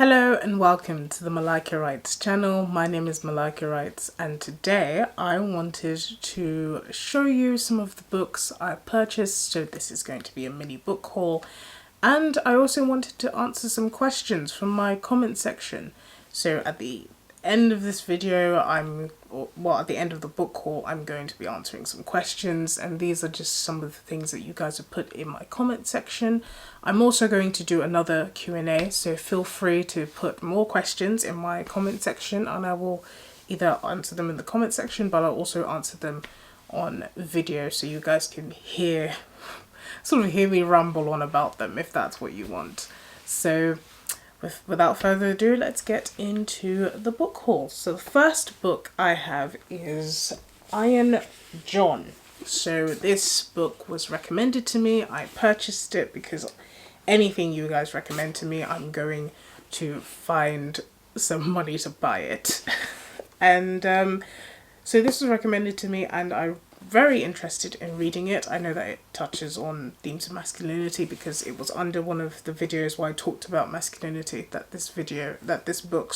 Hello and welcome to the Malika Writes channel. My name is Malika Writes and today I wanted to show you some of the books I purchased. So this is going to be a mini book haul, and I also wanted to answer some questions from my comment section. So at the end of this video, at the end of the book haul, I'm going to be answering some questions, and these are just some of the things that you guys have put in my comment section. I'm also going to do another Q&A, so feel free to put more questions in my comment section and I will either answer them in the comment section, but I'll also answer them on video so you guys can hear me ramble on about them if that's what you want. So without further ado, let's get into the book haul. So the first book I have is Iron John. So this book was recommended to me. I purchased it because anything you guys recommend to me, I'm going to find some money to buy it. And so this was recommended to me and I'm very interested in reading it. I know that it touches on themes of masculinity because it was under one of the videos where I talked about masculinity that this book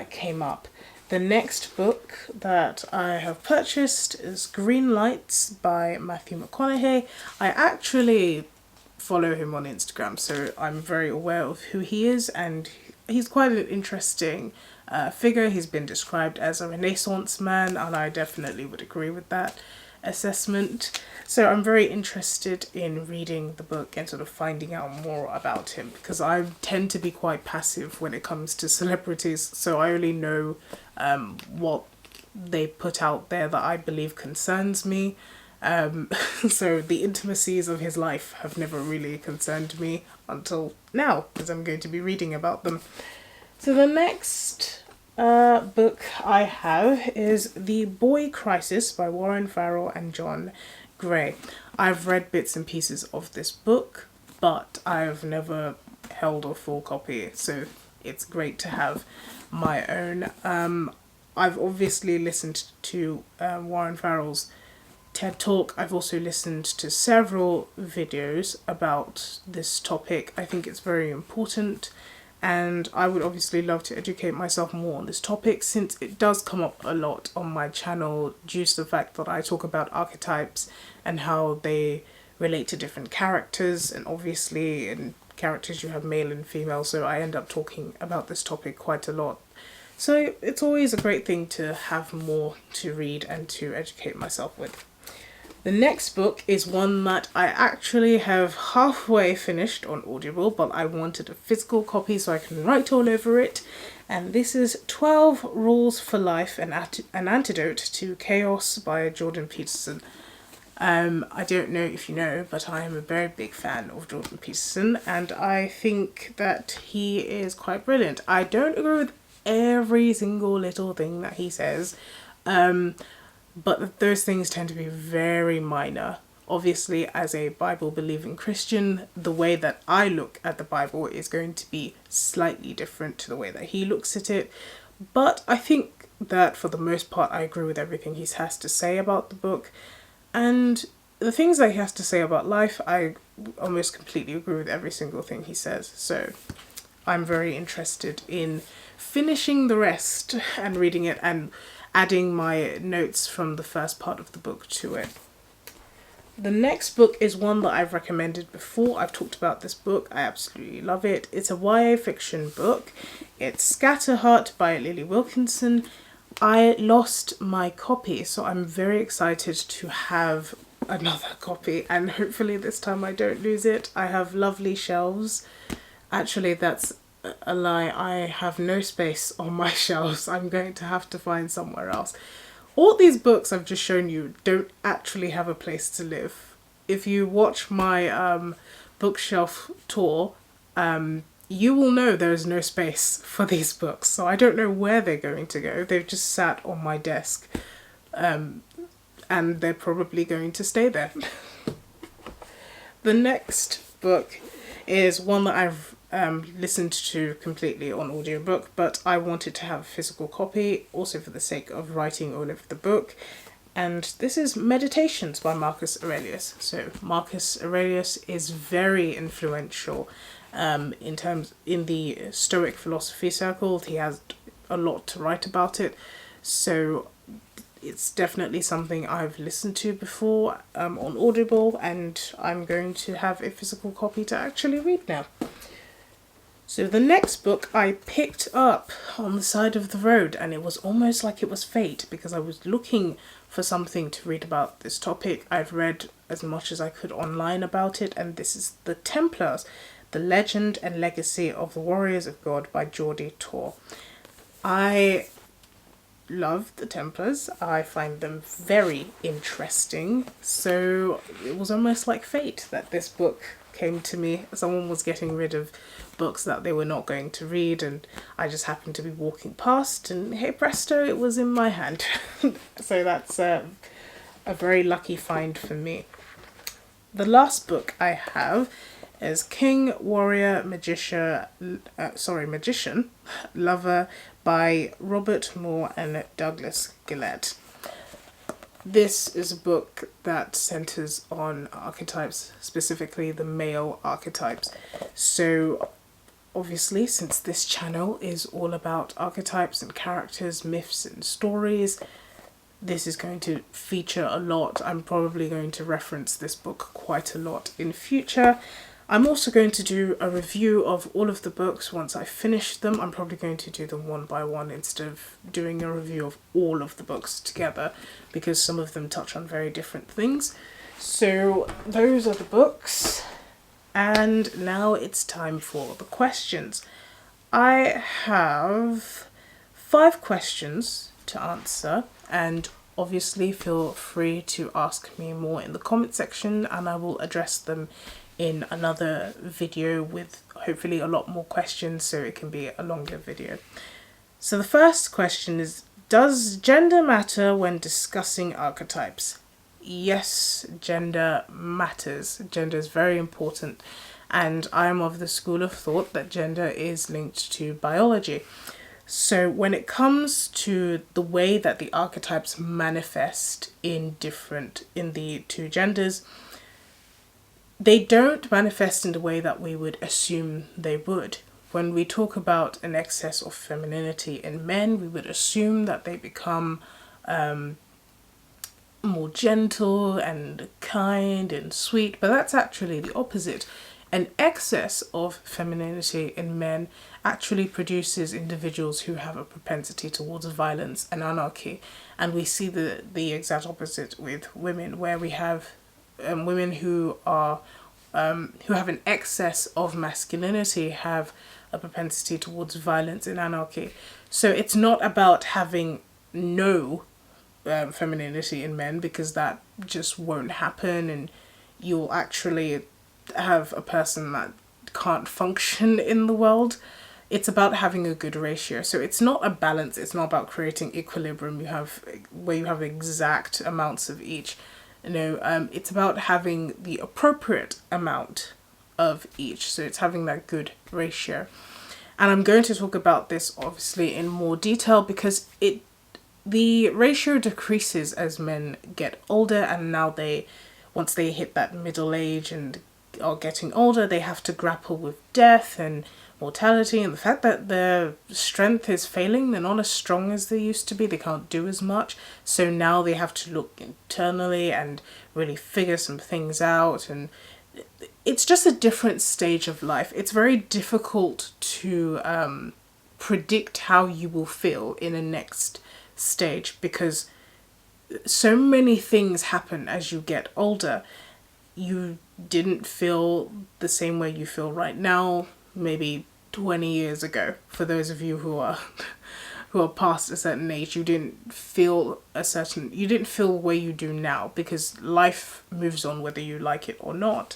came up. The next book that I have purchased is Green Lights by Mcconaughey. I actually follow him on Instagram, so I'm very aware of who he is, and he's quite an interesting figure. He's been described as a Renaissance man, and I definitely would agree with that assessment. So I'm very interested in reading the book and sort of finding out more about him, because I tend to be quite passive when it comes to celebrities, so I only know what they put out there that I believe concerns me. So the intimacies of his life have never really concerned me until now, because I'm going to be reading about them. So the next book I have is The Boy Crisis by Warren Farrell and John Gray. I've read bits and pieces of this book, but I've never held a full copy, so it's great to have my own. I've obviously listened to Warren Farrell's TED Talk. I've also listened to several videos about this topic. I think it's very important, and I would obviously love to educate myself more on this topic since it does come up a lot on my channel due to the fact that I talk about archetypes and how they relate to different characters, and obviously in characters you have male and female, so I end up talking about this topic quite a lot. So it's always a great thing to have more to read and to educate myself with. The next book is one that I actually have halfway finished on Audible, but I wanted a physical copy so I can write all over it. And this is 12 Rules for Life, an Antidote to Chaos by Jordan Peterson. I don't know if you know, but I am a very big fan of Jordan Peterson, and I think that he is quite brilliant. I don't agree with every single little thing that he says, but those things tend to be very minor. Obviously, as a Bible-believing Christian, the way that I look at the Bible is going to be slightly different to the way that he looks at it. But I think that for the most part, I agree with everything he has to say about the book. And the things that he has to say about life, I almost completely agree with every single thing he says. So I'm very interested in finishing the rest and reading it and adding my notes from the first part of the book to it. The next book is one that I've recommended before. I've talked about this book. I absolutely love it. It's a YA fiction book. It's Scatterheart by Lily Wilkinson. I lost my copy, so I'm very excited to have another copy, and hopefully this time I don't lose it. I have lovely shelves. Actually, that's a lie. I have no space on my shelves. I'm going to have to find somewhere else. All these books I've just shown you don't actually have a place to live. If you watch my bookshelf tour, you will know there is no space for these books. So I don't know where they're going to go. They've just sat on my desk, and they're probably going to stay there. The next book is one that I've listened to completely on audiobook, but I wanted to have a physical copy also for the sake of writing all over the book, and this is Meditations by Marcus Aurelius. So Marcus Aurelius is very influential in the Stoic philosophy circle. He has a lot to write about it, so it's definitely something I've listened to before on Audible, and I'm going to have a physical copy to actually read now. So the next book I picked up on the side of the road, and it was almost like it was fate, because I was looking for something to read about this topic. I've read as much as I could online about it, and this is The Templars, The Legend and Legacy of the Warriors of God by Geordie Tor. I love the Templars. I find them very interesting. So it was almost like fate that this book came to me. Someone was getting rid of books that they were not going to read, and I just happened to be walking past, and hey presto, it was in my hand. So that's a very lucky find for me. The last book I have is King, Warrior, Magician, Lover by Robert Moore and Douglas Gillette. This is a book that centers on archetypes, specifically the male archetypes. So obviously, since this channel is all about archetypes and characters, myths and stories, this is going to feature a lot. I'm probably going to reference this book quite a lot in future. I'm also going to do a review of all of the books once I finish them. I'm probably going to do them one by one instead of doing a review of all of the books together, because some of them touch on very different things. So those are the books, and now it's time for the questions. I have 5 questions to answer, and obviously feel free to ask me more in the comment section, and I will address them in another video with hopefully a lot more questions, so it can be a longer video. So the first question is, does gender matter when discussing archetypes? Yes, gender matters. Gender is very important, and I'm of the school of thought that gender is linked to biology. So when it comes to the way that the archetypes manifest in the two genders, they don't manifest in the way that we would assume they would. When we talk about an excess of femininity in men, we would assume that they become more gentle and kind and sweet, but that's actually the opposite. An excess of femininity in men actually produces individuals who have a propensity towards violence and anarchy, and we see the exact opposite with women, where we have women who have an excess of masculinity have a propensity towards violence and anarchy. So it's not about having no femininity in men, because that just won't happen, and you'll actually have a person that can't function in the world. It's about having a good ratio. So it's not a balance, it's not about creating equilibrium where you have exact amounts of each. It's about having the appropriate amount of each. So it's having that good ratio. And I'm going to talk about this obviously in more detail, because the ratio decreases as men get older, and now once they hit that middle age and are getting older, they have to grapple with death and mortality and the fact that their strength is failing. They're not as strong as they used to be. They can't do as much. So now they have to look internally and really figure some things out. And it's just a different stage of life. It's very difficult to predict how you will feel in a next stage, because so many things happen as you get older. You didn't feel the same way you feel right now maybe 20 years ago. For those of you who are past a certain age, you didn't feel the way you do now, because life moves on whether you like it or not.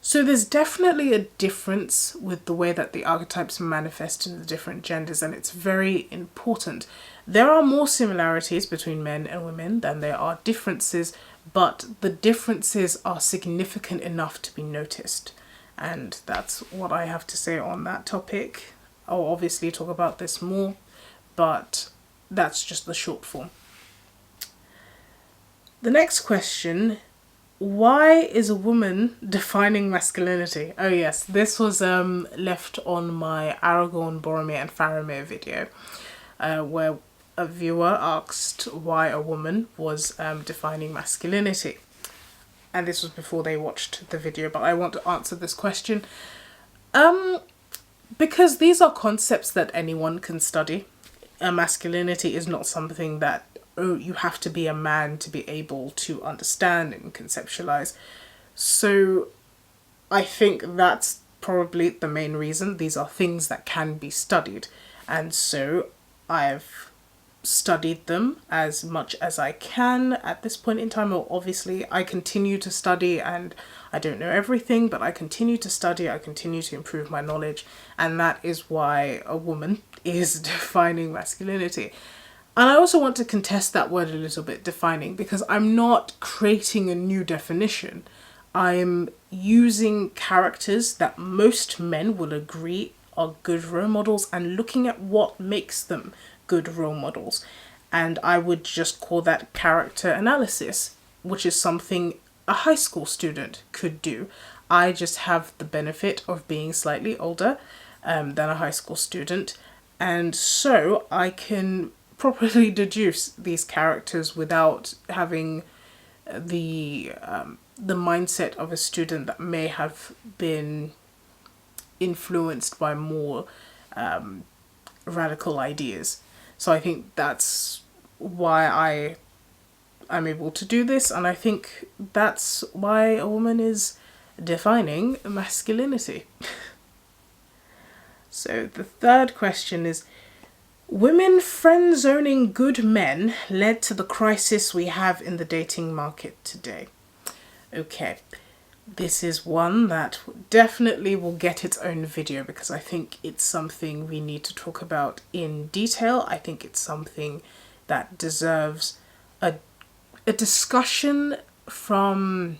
So there's definitely a difference with the way that the archetypes manifest in the different genders, and it's very important. There are more similarities between men and women than there are differences, but the differences are significant enough to be noticed. And that's what I have to say on that topic. I'll obviously talk about this more, but that's just the short form. The next question, why is a woman defining masculinity? Oh yes, this was left on my Aragorn, Boromir and Faramir video, where a viewer asked why a woman was defining masculinity. And this was before they watched the video, but I want to answer this question. Because these are concepts that anyone can study. Masculinity is not something that you have to be a man to be able to understand and conceptualize. So I think that's probably the main reason. These are things that can be studied. And so I've studied them as much as I can at this point in time. Well, obviously I continue to study and I don't know everything, but I continue to study, I continue to improve my knowledge, and that is why a woman is defining masculinity. And I also want to contest that word a little bit, defining, because I'm not creating a new definition. I'm using characters that most men will agree are good role models and looking at what makes them good role models. And I would just call that character analysis, which is something a high school student could do. I just have the benefit of being slightly older than a high school student, and so I can properly deduce these characters without having the mindset of a student that may have been influenced by more radical ideas. So I think that's why I'm able to do this, and I think that's why a woman is defining masculinity. So the third question is, women friend-zoning good men led to the crisis we have in the dating market today. Okay, this is one that definitely will get its own video because I think it's something we need to talk about in detail. I think it's something that deserves a discussion from...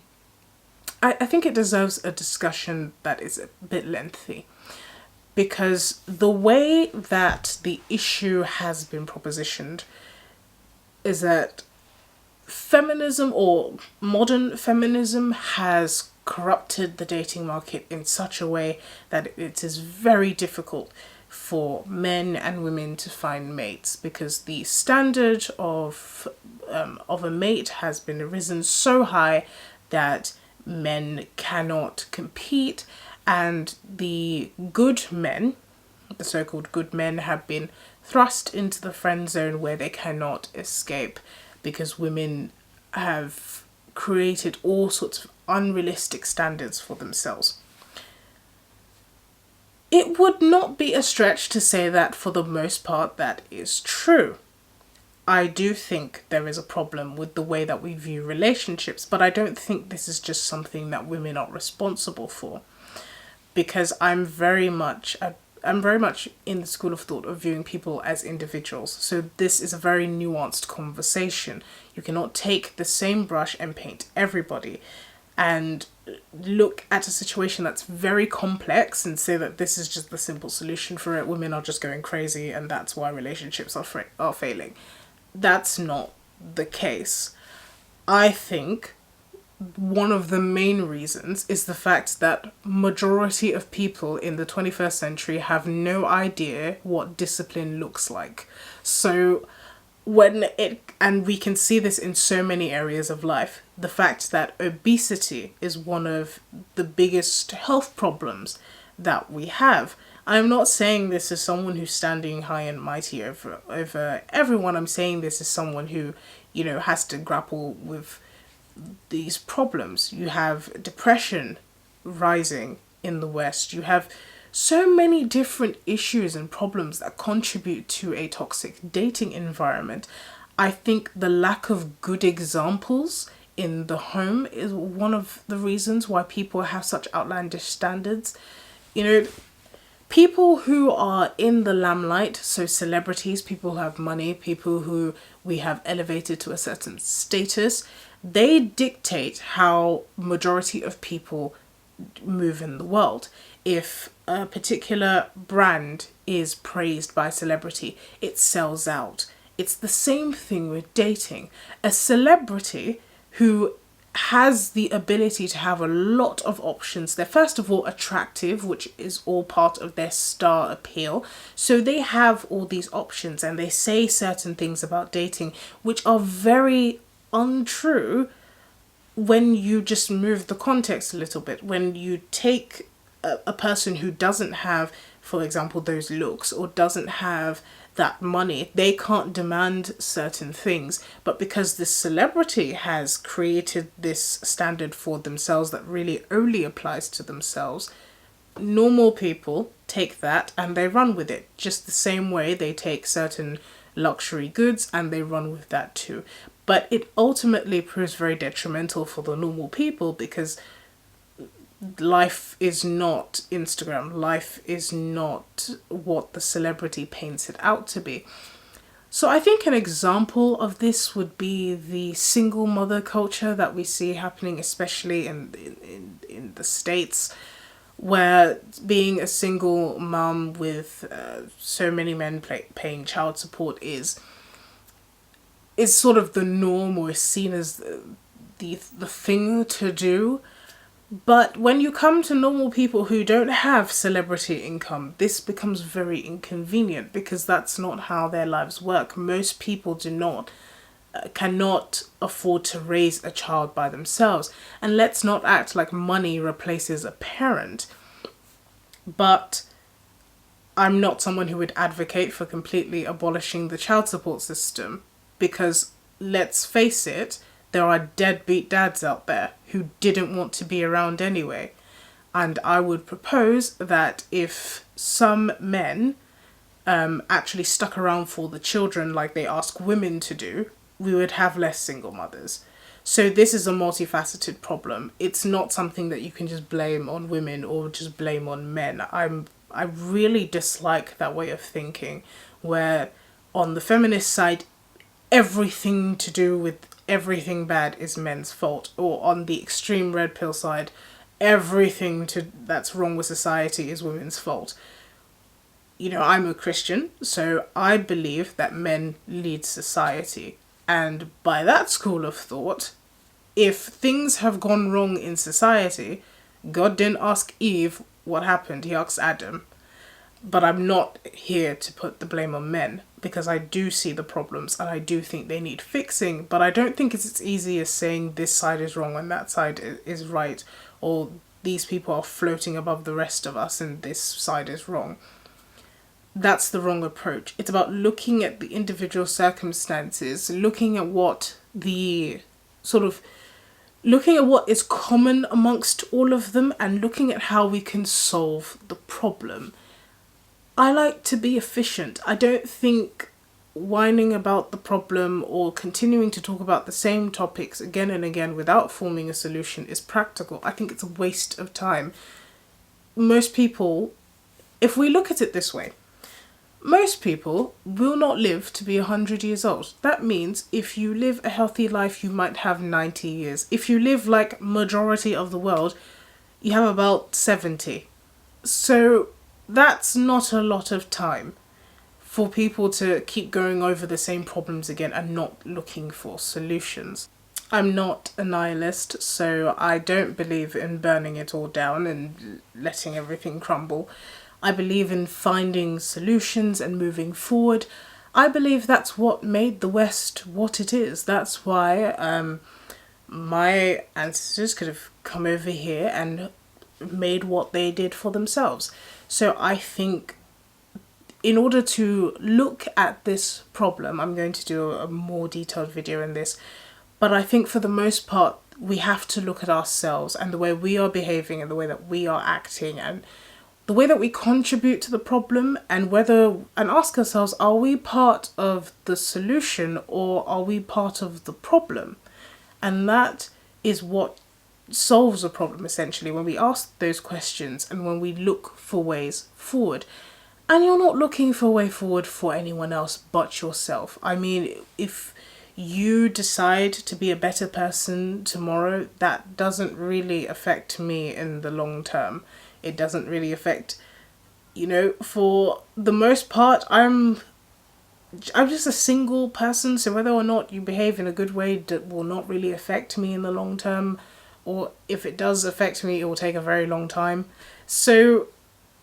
I think it deserves a discussion that is a bit lengthy, because the way that the issue has been propositioned is that feminism, or modern feminism, has corrupted the dating market in such a way that it is very difficult for men and women to find mates, because the standard of a mate has been risen so high that men cannot compete, and the good men, the so-called good men, have been thrust into the friend zone where they cannot escape, because women have created all sorts of unrealistic standards for themselves. It would not be a stretch to say that for the most part that is true. I do think there is a problem with the way that we view relationships, but I don't think this is just something that women are responsible for, because I'm very much in the school of thought of viewing people as individuals. So this is a very nuanced conversation. You cannot take the same brush and paint everybody and look at a situation that's very complex and say that this is just the simple solution for it. Women are just going crazy and that's why relationships are failing. That's not the case. I think one of the main reasons is the fact that majority of people in the 21st century have no idea what discipline looks like. So and we can see this in so many areas of life, the fact that obesity is one of the biggest health problems that we have. I'm not saying this as someone who's standing high and mighty over everyone. I'm saying this as someone who, has to grapple with these problems. You have depression rising in the West. You have so many different issues and problems that contribute to a toxic dating environment. I think the lack of good examples in the home is one of the reasons why people have such outlandish standards. People who are in the limelight, so celebrities, people who have money, people who we have elevated to a certain status, they dictate how majority of people move in the world. If a particular brand is praised by a celebrity, it sells out. It's the same thing with dating. A celebrity who has the ability to have a lot of options. They're first of all attractive, which is all part of their star appeal. So they have all these options and they say certain things about dating which are very untrue when you just move the context a little bit. When you take a person who doesn't have, for example, those looks or doesn't have that money, they can't demand certain things. But because this celebrity has created this standard for themselves that really only applies to themselves, normal people take that and they run with it. Just the same way they take certain luxury goods and they run with that too. But it ultimately proves very detrimental for the normal people because life is not Instagram. Life is not what the celebrity paints it out to be. So I think an example of this would be the single mother culture that we see happening, especially in the States, where being a single mum with so many men paying child support is sort of the norm, or is seen as the thing to do. But when you come to normal people who don't have celebrity income, this becomes very inconvenient because that's not how their lives work. Most people cannot afford to raise a child by themselves. And let's not act like money replaces a parent. But I'm not someone who would advocate for completely abolishing the child support system because, let's face it, there are deadbeat dads out there who didn't want to be around anyway. And I would propose that if some men actually stuck around for the children like they ask women to do, we would have less single mothers. So this is a multifaceted problem. It's not something that you can just blame on women or just blame on men. I really dislike that way of thinking, where on the feminist side, everything to do with everything bad is men's fault, or on the extreme red pill side, everything that's wrong with society is women's fault. You know, I'm a Christian, so I believe that men lead society. And by that school of thought, if things have gone wrong in society, God didn't ask Eve what happened, he asked Adam. But I'm not here to put the blame on men, because I do see the problems and I do think they need fixing, but I don't think it's as easy as saying this side is wrong and that side is right, or these people are floating above the rest of us and this side is wrong. That's the wrong approach. It's about looking at the individual circumstances, looking at what is common amongst all of them and looking at how we can solve the problem. I like to be efficient. I don't think whining about the problem or continuing to talk about the same topics again and again without forming a solution is practical. I think it's a waste of time. Most people, if we look at it this way, most people will not live to be 100 years old. That means if you live a healthy life, you might have 90 years. If you live like majority of the world, you have about 70. So that's not a lot of time for people to keep going over the same problems again and not looking for solutions. I'm not a nihilist, so I don't believe in burning it all down and letting everything crumble. I believe in finding solutions and moving forward. I believe that's what made the West what it is. That's why my ancestors could have come over here and made what they did for themselves. So I think in order to look at this problem, I'm going to do a more detailed video in this, but I think for the most part, we have to look at ourselves and the way we are behaving and the way that we are acting and the way that we contribute to the problem, and ask ourselves, are we part of the solution or are we part of the problem? And that is what solves a problem, essentially, when we ask those questions and when we look for ways forward. And you're not looking for a way forward for anyone else but yourself. I mean, if you decide to be a better person tomorrow, that doesn't really affect me in the long term. It doesn't really affect, for the most part, I'm I'm just a single person, so whether or not you behave in a good way that will not really affect me in the long term, or if it does affect me, it will take a very long time. So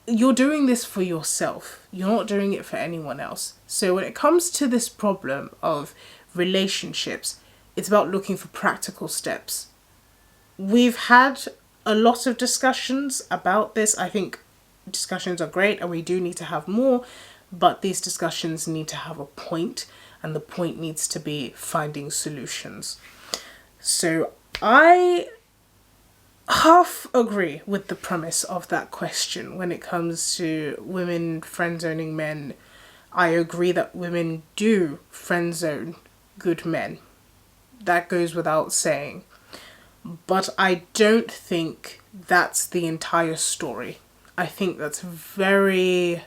you're doing this for yourself. You're not doing it for anyone else. So when it comes to this problem of relationships, it's about looking for practical steps. We've had a lot of discussions about this. I think discussions are great and we do need to have more, but these discussions need to have a point, and the point needs to be finding solutions. So I half agree with the premise of that question when it comes to women friend-zoning men. I agree that women do friend-zone good men. That goes without saying. But I don't think that's the entire story. I think it's a very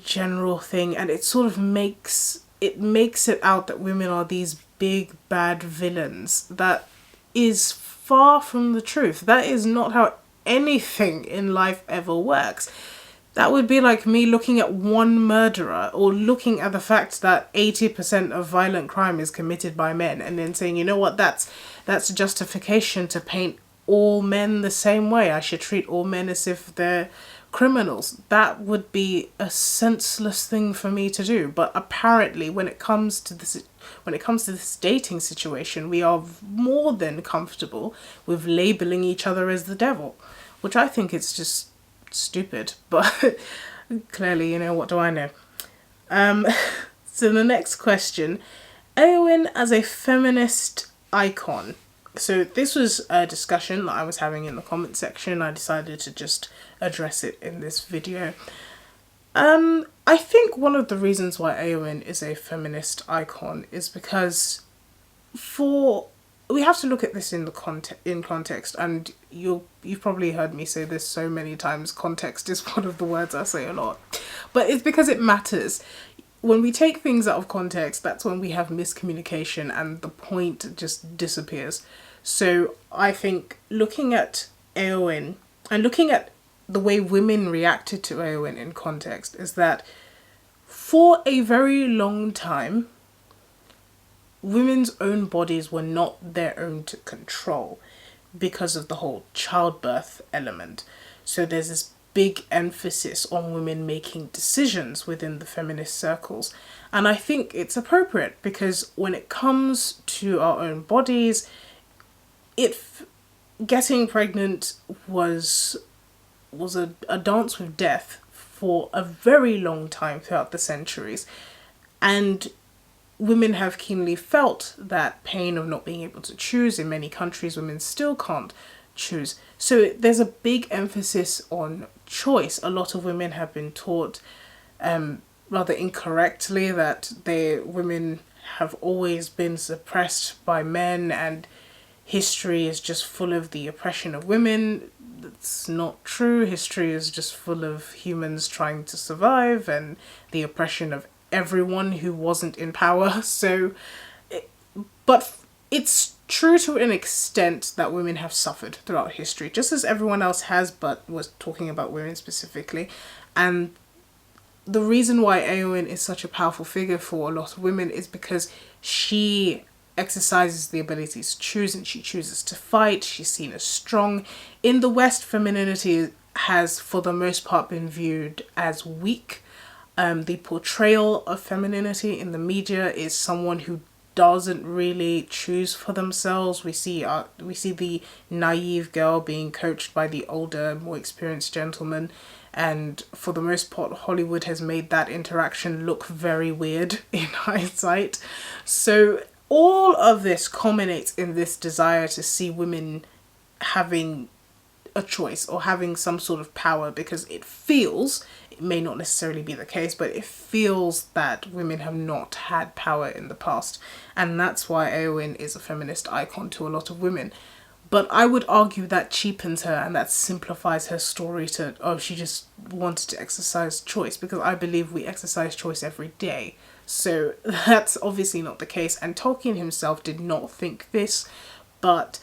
general thing, and it sort of makes it out that women are these big bad villains. That is far from the truth. That is not how anything in life ever works. That would be like me looking at one murderer, or looking at the fact that 80% of violent crime is committed by men, and then saying, you know what, that's justification to paint all men the same way. I should treat all men as if they're criminals. That would be a senseless thing for me to do. But apparently when it comes to this dating situation, we are more than comfortable with labeling each other as the devil, which I think it's just stupid, but clearly, what do I know? So the next question, Eowyn as a feminist icon. So this was a discussion that I was having in the comment section. I decided to just address it in this video. I think one of the reasons why Eowyn is a feminist icon is because we have to look at this in context, and you've probably heard me say this so many times. Context is one of the words I say a lot, but it's because it matters. When we take things out of context, that's when we have miscommunication and the point just disappears. So I think looking at Eowyn and looking at the way women reacted to Eowyn in context is that for a very long time, women's own bodies were not their own to control because of the whole childbirth element. So there's this big emphasis on women making decisions within the feminist circles. And I think it's appropriate because when it comes to our own bodies, getting pregnant was a dance with death for a very long time throughout the centuries. And women have keenly felt that pain of not being able to choose. In many countries, women still can't choose. So there's a big emphasis on choice. A lot of women have been taught, rather incorrectly, that women have always been suppressed by men, and history is just full of the oppression of women. That's not true. History is just full of humans trying to survive and the oppression of everyone who wasn't in power. But it's true to an extent that women have suffered throughout history, just as everyone else has, but was talking about women specifically. And the reason why Eowyn is such a powerful figure for a lot of women is because she exercises the ability to choose, and she chooses to fight. She's seen as strong. In the West, femininity has for the most part been viewed as weak. The portrayal of femininity in the media is someone who doesn't really choose for themselves. We see the naive girl being coached by the older, more experienced gentleman, and for the most part Hollywood has made that interaction look very weird in hindsight. So all of this culminates in this desire to see women having a choice or having some sort of power, because it may not necessarily be the case, but it feels that women have not had power in the past. And that's why Eowyn is a feminist icon to a lot of women. But I would argue that cheapens her and that simplifies her story to, she just wanted to exercise choice, because I believe we exercise choice every day. So that's obviously not the case. And Tolkien himself did not think this, but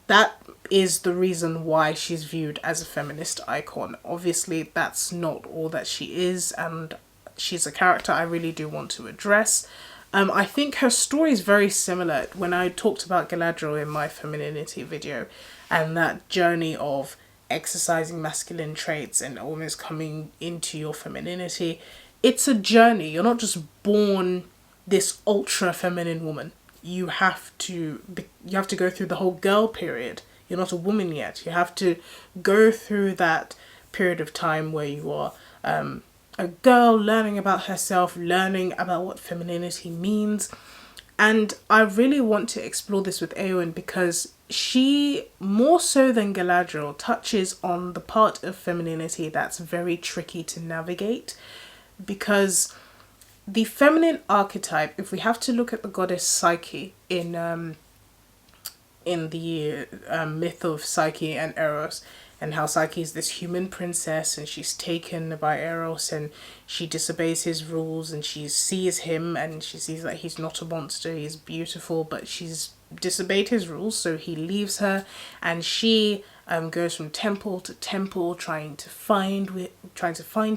that is the reason why she's viewed as a feminist icon. Obviously, that's not all that she is, and she's a character I really do want to address. I think her story is very similar when I talked about Galadriel in my Femininity video, and that journey of exercising masculine traits and almost coming into your femininity. It's a journey. You're not just born this ultra feminine woman. You have to go through the whole girl period. You're not a woman yet. You have to go through that period of time where you are a girl learning about herself, learning about what femininity means. And I really want to explore this with Éowyn because she, more so than Galadriel, touches on the part of femininity that's very tricky to navigate. Because the feminine archetype, if we have to look at the goddess Psyche in the myth of Psyche and Eros, and how Psyche is this human princess and she's taken by Eros and she disobeys his rules and she sees him and she sees that he's not a monster, he's beautiful, but she's disobeyed his rules, so he leaves her and she goes from temple to temple trying to find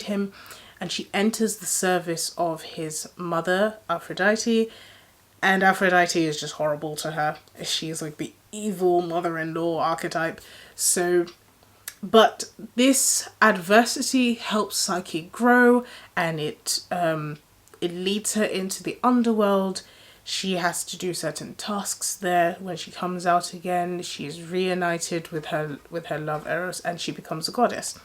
him, and she enters the service of his mother, Aphrodite, and Aphrodite is just horrible to her. She's like the evil mother-in-law archetype. So, but this adversity helps Psyche grow, and it leads her into the underworld. She has to do certain tasks there. When she comes out again, she is reunited with her love Eros, and she becomes a goddess.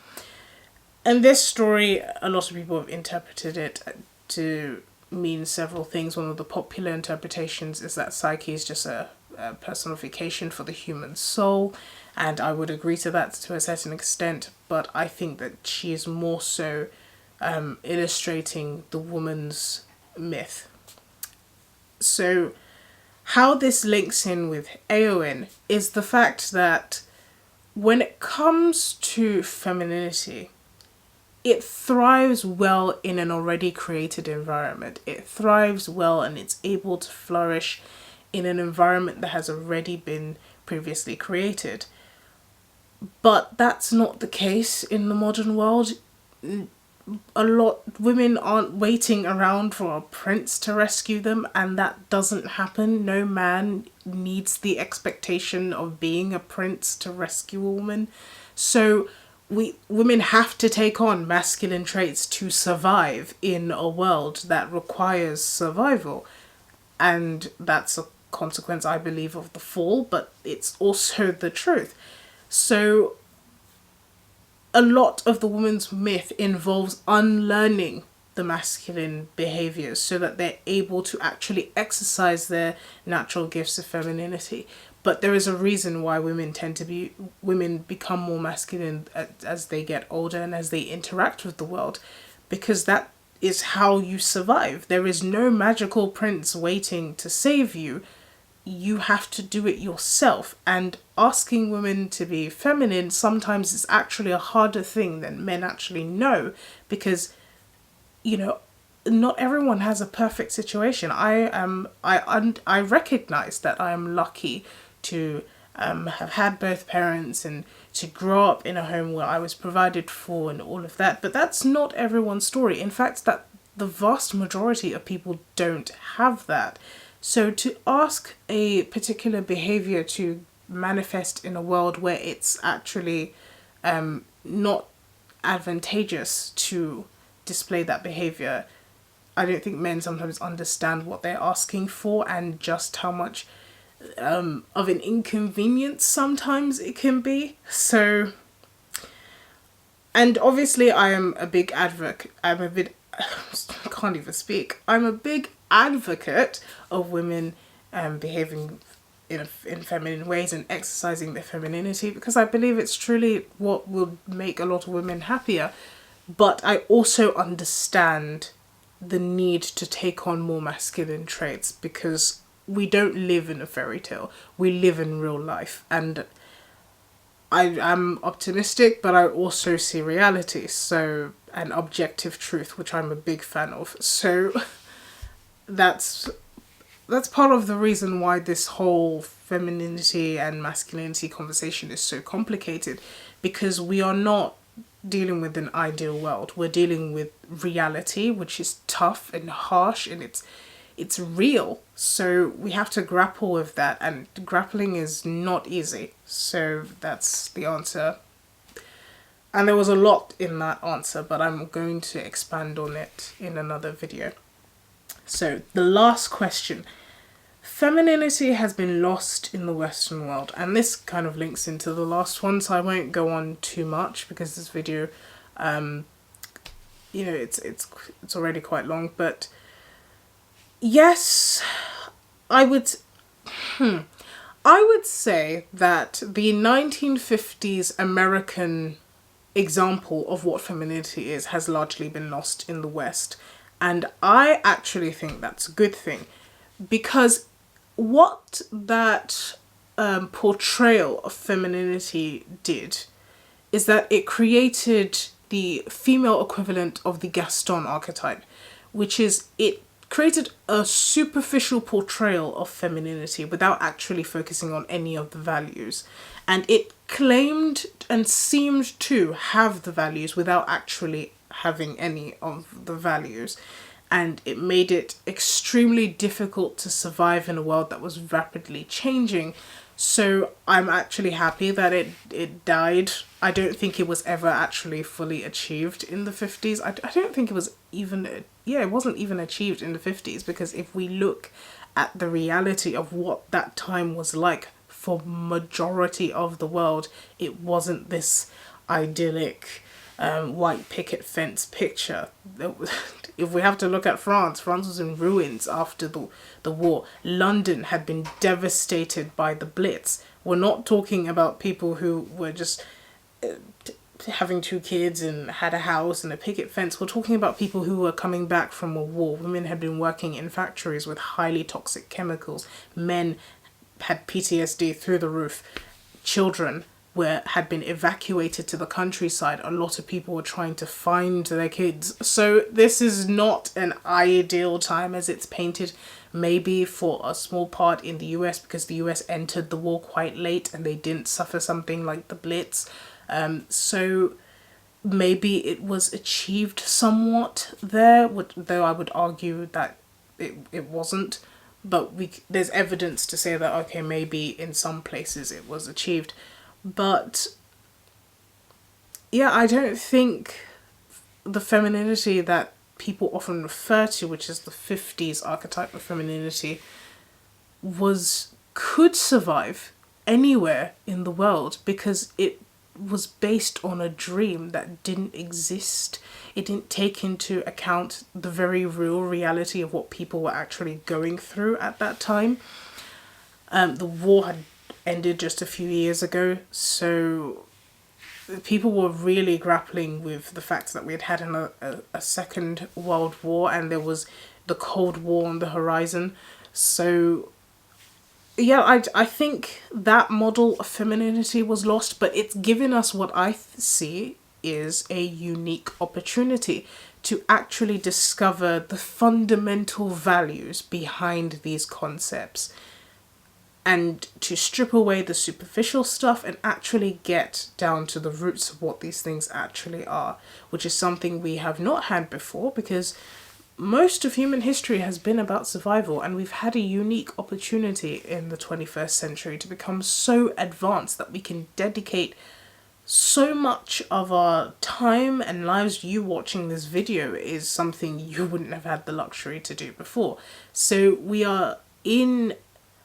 And this story, a lot of people have interpreted it to mean several things. One of the popular interpretations is that Psyche is just a personification for the human soul, and I would agree to that to a certain extent, but I think that she is more so illustrating the woman's myth. So how this links in with Éowyn is the fact that when it comes to femininity, it thrives well in an already created environment. It thrives well and it's able to flourish in an environment that has already been previously created. But that's not the case in the modern world. Women aren't waiting around for a prince to rescue them, and that doesn't happen. No man needs the expectation of being a prince to rescue a woman. So women have to take on masculine traits to survive in a world that requires survival. And that's a consequence, I believe, of the fall, but it's also the truth. So a lot of the woman's myth involves unlearning the masculine behaviors so that they're able to actually exercise their natural gifts of femininity. But there is a reason why women become more masculine as they get older and as they interact with the world, because that is how you survive. There is no magical prince waiting to save you. You have to do it yourself, and asking women to be feminine sometimes is actually a harder thing than men actually know, because not everyone has a perfect situation. I recognize that I am lucky to have had both parents and to grow up in a home where I was provided for and all of that, but that's not everyone's story. In fact, that the vast majority of people don't have that. So to ask a particular behavior to manifest in a world where it's actually not advantageous to display that behavior, I don't think men sometimes understand what they're asking for and just how much of an inconvenience sometimes it can be. So, and obviously I am a big advocate. I'm a big advocate of women behaving in feminine ways and exercising their femininity, because I believe it's truly what will make a lot of women happier. But I also understand the need to take on more masculine traits, because we don't live in a fairy tale. We live in real life, and I am optimistic, but I also see reality, so an objective truth, which I'm a big fan of. So that's part of the reason why this whole femininity and masculinity conversation is so complicated, because we are not dealing with an ideal world. We're dealing with reality, which is tough and harsh, and it's real. So we have to grapple with that, and grappling is not easy. So that's the answer. And there was a lot in that answer, but I'm going to expand on it in another video. So the last question. Femininity has been lost in the Western world, and this kind of links into the last one, so I won't go on too much because this video, you know, it's already quite long. But yes, I would say that the 1950s American example of what femininity is has largely been lost in the West, and I actually think that's a good thing, because what that portrayal of femininity did is that it created the female equivalent of the Gaston archetype, which is, it created a superficial portrayal of femininity without actually focusing on any of the values. And it claimed and seemed to have the values without actually having any of the values. And it made it extremely difficult to survive in a world that was rapidly changing. So I'm actually happy that it died. I don't think it was ever actually fully achieved in the 50s. I don't think it was even, yeah, it wasn't even achieved in the 50s, because if we look at the reality of what that time was like for majority of the world, it wasn't this idyllic white picket fence picture. If we have to look at France was in ruins after the war. London had been devastated by the Blitz. We're not talking about people who were just having 2 kids and had a house and a picket fence. We're talking about people who were coming back from a war. Women had been working in factories with highly toxic chemicals. Men had PTSD through the roof. Children had been evacuated to the countryside. A lot of people were trying to find their kids. So this is not an ideal time as it's painted, maybe for a small part in the US, because the US entered the war quite late and they didn't suffer something like the Blitz. So maybe it was achieved somewhat there, though I would argue that it wasn't. But there's evidence to say that, okay, maybe in some places it was achieved. But yeah, I don't think the femininity that people often refer to, which is the 50s archetype of femininity, could survive anywhere in the world, because it was based on a dream that didn't exist. It didn't take into account the very real reality of what people were actually going through at that time. The war had ended just a few years ago, so people were really grappling with the fact that we had had a Second World War, and there was the Cold War on the horizon. So yeah, I think that model of femininity was lost, but it's given us what I see is a unique opportunity to actually discover the fundamental values behind these concepts, and to strip away the superficial stuff and actually get down to the roots of what these things actually are, which is something we have not had before, because most of human history has been about survival, and we've had a unique opportunity in the 21st century to become so advanced that we can dedicate so much of our time and lives. You watching this video is something you wouldn't have had the luxury to do before. So we are in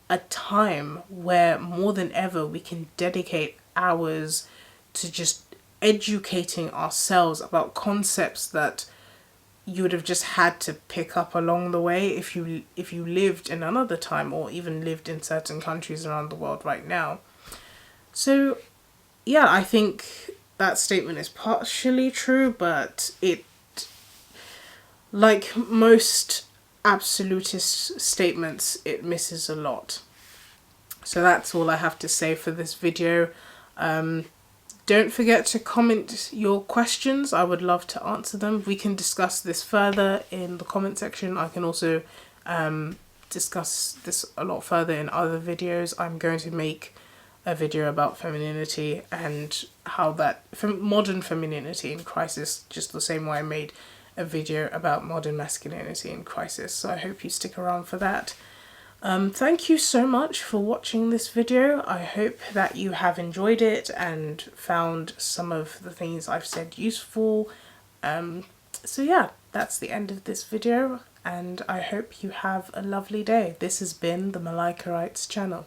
a time where more than ever we can dedicate hours to just educating ourselves about concepts that you would have just had to pick up along the way if you lived in another time, or even lived in certain countries around the world right now. So yeah, I think that statement is partially true, but it, like most absolutist statements, it misses a lot. So that's all I have to say for this video. Don't forget to comment your questions. I would love to answer them. We can discuss this further in the comment section. I can also discuss this a lot further in other videos. I'm going to make a video about femininity and how that modern femininity in crisis, just the same way I made a video about modern masculinity in crisis. So I hope you stick around for that. Thank you so much for watching this video. I hope that you have enjoyed it and found some of the things I've said useful. So yeah, that's the end of this video, and I hope you have a lovely day. This has been the Mcconaughey channel.